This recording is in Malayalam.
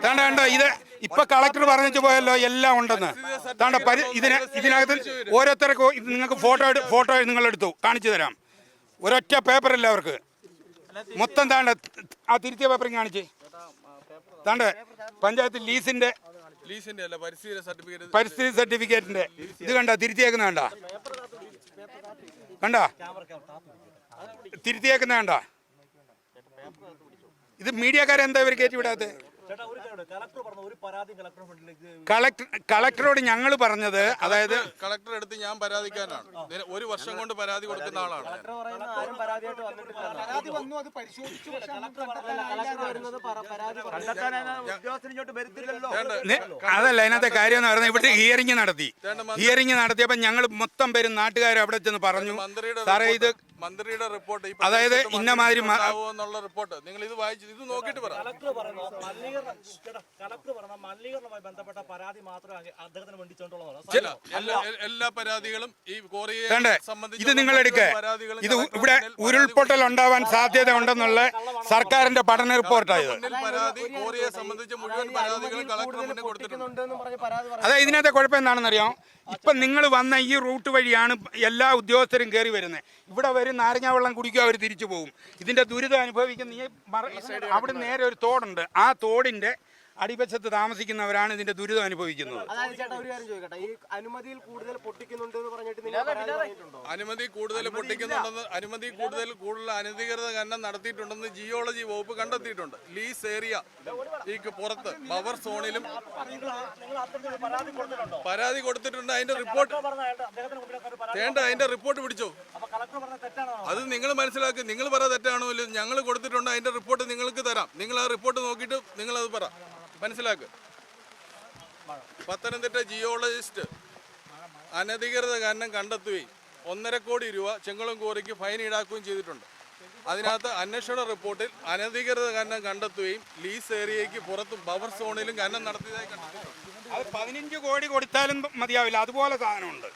കണ്ടോ ഇത് ഇപ്പൊ കളക്ടർ പറഞ്ഞു പോയല്ലോ എല്ലാം ഉണ്ടെന്ന്. ഇതിനകത്ത് ഓരോരുത്തർക്ക് നിങ്ങൾക്ക് ഫോട്ടോ നിങ്ങൾ എടുത്തു കാണിച്ചു തരാം. ഒരൊറ്റ പേപ്പറല്ല അവർക്ക് മൊത്തം. താണ്ട ആ തിരുത്തിയ പേപ്പറും കാണിച്ച് താണ്ട പഞ്ചായത്ത് ലീസിന്റെ അല്ല പരിസ്ഥിതി സർട്ടിഫിക്കറ്റിന്റെ ഇത് കണ്ട തിരുത്തിയേക്കുന്ന കണ്ട തിരുത്തിയേക്കുന്ന കണ്ട. ഇത് മീഡിയക്കാരെന്താ ഇവർ കയറ്റി വിടാതെ? കളക്ടറോട് ഞങ്ങൾ പറഞ്ഞത്, അതായത് കളക്ടർ എടുത്ത് ഞാൻ പരാതിക്കാരനാണ്, ഒരു വർഷം കൊണ്ട് പരാതി കൊടുക്കുന്ന ആളാണ്. അതല്ല ഇതിനകത്തെ കാര്യം എന്ന് പറയുന്നത്, ഇവിടെ ഹിയറിംഗ് നടത്തിയപ്പോൾ ഞങ്ങൾ മൊത്തം പേരും നാട്ടുകാരും അവിടെ ചെന്ന് പറഞ്ഞു, സാറേ ഇത് മന്ത്രിയുടെ റിപ്പോർട്ട്, അതായത് ഇന്നമാതിരി റിപ്പോർട്ട് നിങ്ങൾ ഇത് വായിച്ചു ഇത് നോക്കിയിട്ട് പറ. എല്ലാ പരാതികളും ഈ കോറിയെ സംബന്ധിച്ച് ഇത് നിങ്ങൾ എടുക്കുക. ഇത് ഇവിടെ ഉരുൾപൊട്ടൽ ഉണ്ടാവാൻ സാധ്യത ഉണ്ടെന്നുള്ള സർക്കാരിന്റെ പഠന റിപ്പോർട്ടായത്. കോറിയെ സംബന്ധിച്ച് മുഴുവൻ പരാതികളും കളക്ടർ മുന്നിൽ കൊടുത്തിട്ടുണ്ട്. അതായത് ഇതിനകത്തെ കുഴപ്പം എന്താണെന്നറിയാം, ഇപ്പം നിങ്ങൾ വന്ന ഈ റൂട്ട് വഴിയാണ് എല്ലാ ഉദ്യോഗസ്ഥരും കയറി വരുന്നത്. ഇവിടെ വരും, നാരങ്ങ വെള്ളം കുടിക്കുക, അവർ തിരിച്ചു പോകും. ഇതിന്റെ ദുരിതം അനുഭവിക്കുന്ന അവിടെ നേരെ ഒരു തോടുണ്ട്, ആ തോടിന്റെ അടിവശത്ത് താമസിക്കുന്നവരാണ് ഇതിന്റെ ദുരിതം അനുഭവിക്കുന്നത്. അനുമതി കൂടുതൽ അനധികൃത ഖനനം നടത്തിയിട്ടുണ്ടെന്ന് ജിയോളജി വകുപ്പ് കണ്ടെത്തിയിട്ടുണ്ട്. ലീസ് ഏരിയ ഈ പുറത്ത് ബഫർ സോണിലും പരാതി കൊടുത്തിട്ടുണ്ട്. അതിന്റെ റിപ്പോർട്ട് പിടിച്ചോ. അത് നിങ്ങൾ മനസ്സിലാക്കി. നിങ്ങൾ പറ തെറ്റാണോ ഇല്ല, ഞങ്ങൾ കൊടുത്തിട്ടുണ്ട്. അതിന്റെ റിപ്പോർട്ട് നിങ്ങൾക്ക് തരാം. നിങ്ങൾ ആ റിപ്പോർട്ട് നോക്കിയിട്ട് നിങ്ങൾ അത് പറ, മനസ്സിലാക്കുക. പത്തനംതിട്ട ജിയോളജിസ്റ്റ് അനധികൃത ഖനനം കണ്ടെത്തുകയും 1.5 കോടി രൂപ ചെങ്കുളം ക്വാറിക്ക് ഫൈൻ ഈടാക്കുകയും ചെയ്തിട്ടുണ്ട്. അതിനകത്ത് അന്വേഷണ റിപ്പോർട്ടിൽ അനധികൃത ഖനനം കണ്ടെത്തുകയും ലീസ് ഏരിയയ്ക്ക് പുറത്തും ബഫർ സോണിലും ഖനനം നടത്തിയതായി കണ്ടെത്തിയിട്ടുണ്ട്. അത് 15 കോടി കൊടുത്താലും മതിയാവില്ല, അതുപോലെ സാധനമുണ്ട്.